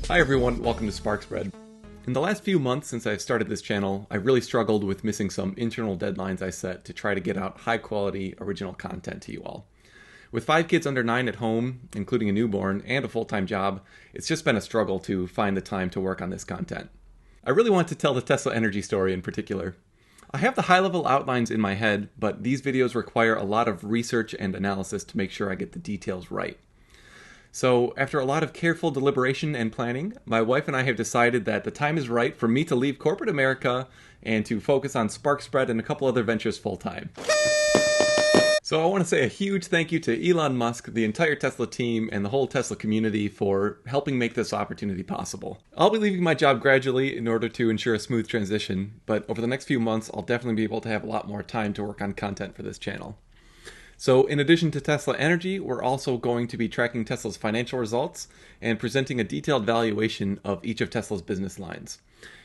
Hi everyone, welcome to Spark Spread. In the last few months since I've started this channel, I've really struggled with missing some internal deadlines I set to try to get out high quality original content to you all. With 5 kids under 9 at home, including a newborn, and a full-time job, it's just been a struggle to find the time to work on this content. I really want to tell the Tesla Energy story in particular. I have the high-level outlines in my head, but these videos require a lot of research and analysis to make sure I get the details right. So, after a lot of careful deliberation and planning, my wife and I have decided that the time is right for me to leave corporate America and to focus on Spark Spread and a couple other ventures full-time. So I want to say a huge thank you to Elon Musk, the entire Tesla team, and the whole Tesla community for helping make this opportunity possible. I'll be leaving my job gradually in order to ensure a smooth transition, but over the next few months I'll definitely be able to have a lot more time to work on content for this channel. So in addition to Tesla Energy, we're also going to be tracking Tesla's financial results and presenting a detailed valuation of each of Tesla's business lines.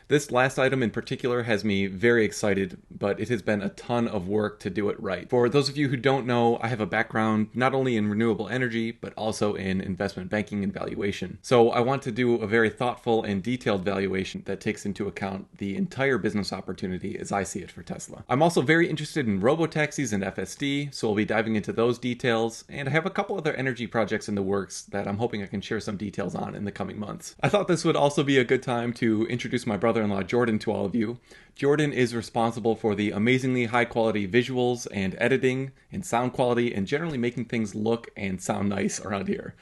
This last item in particular has me very excited, but it has been a ton of work to do it right. For those of you who don't know, I have a background not only in renewable energy, but also in investment banking and valuation. So I want to do a very thoughtful and detailed valuation that takes into account the entire business opportunity as I see it for Tesla. I'm also very interested in robotaxis and FSD, so we'll be diving into those details, and I have a couple other energy projects in the works that I'm hoping I can share some details on in the coming months. I thought this would also be a good time to introduce my brother-in-law Jordan to all of you. Jordan is responsible for the amazingly high quality visuals and editing and sound quality and generally making things look and sound nice around here.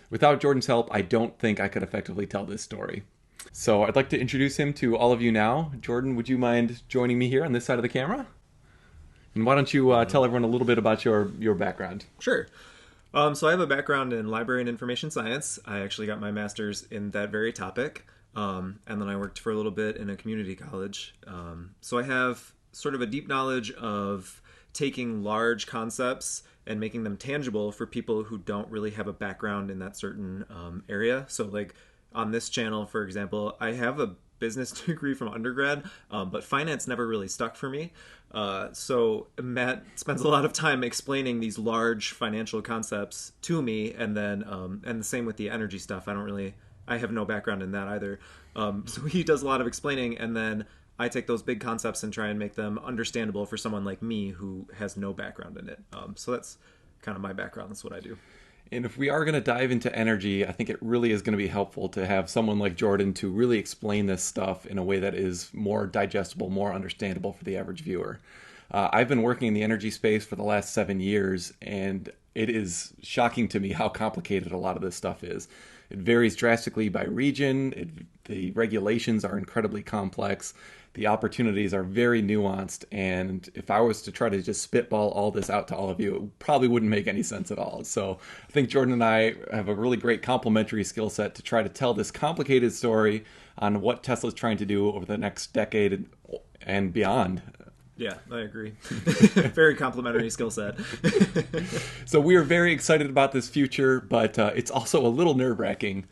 Without Jordan's help, I don't think I could effectively tell this story. So I'd like to introduce him to all of you now. Jordan, would you mind joining me here on this side of the camera? And why don't you tell everyone a little bit about your background? Sure. So I have a background in library and information science. I actually got my master's in that very topic. And then I worked for a little bit in a community college. So I have sort of a deep knowledge of taking large concepts and making them tangible for people who don't really have a background in that certain area. So like on this channel, for example, I have a business degree from undergrad, but finance never really stuck for me. So Matt spends a lot of time explaining these large financial concepts to me, and then and the same with the energy stuff. I have no background in that either. So he does a lot of explaining, and then I take those big concepts and try and make them understandable for someone like me who has no background in it. So that's kind of my background. That's what I do. And if we are going to dive into energy, I think it really is going to be helpful to have someone like Jordan to really explain this stuff in a way that is more digestible, more understandable for the average viewer. I've been working in the energy space for the last 7 years, and it is shocking to me how complicated a lot of this stuff is. It varies drastically by region. The regulations are incredibly complex. The opportunities are very nuanced. And if I was to try to just spitball all this out to all of you, it probably wouldn't make any sense at all. So I think Jordan and I have a really great complementary skill set to try to tell this complicated story on what Tesla's trying to do over the next decade and beyond. Yeah, I agree. Very complimentary skill set. So we are very excited about this future, but it's also a little nerve-wracking.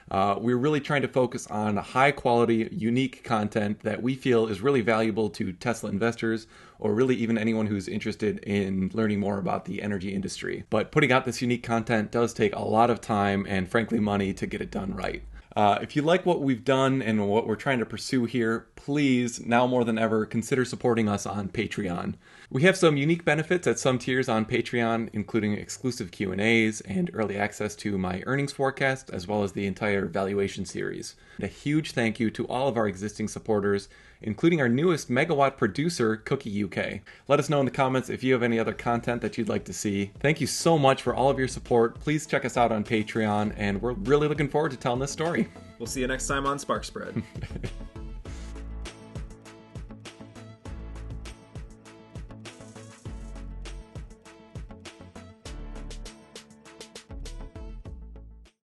We're really trying to focus on high-quality, unique content that we feel is really valuable to Tesla investors, or really even anyone who's interested in learning more about the energy industry. But putting out this unique content does take a lot of time and, frankly, money to get it done right. If you like what we've done and what we're trying to pursue here, please, now more than ever, consider supporting us on Patreon. We have some unique benefits at some tiers on Patreon, including exclusive Q&As and early access to my earnings forecast, as well as the entire valuation series. And a huge thank you to all of our existing supporters, including our newest megawatt producer, Cookie UK. Let us know in the comments if you have any other content that you'd like to see. Thank you so much for all of your support. Please check us out on Patreon, and we're really looking forward to telling this story. We'll see you next time on Spark Spread.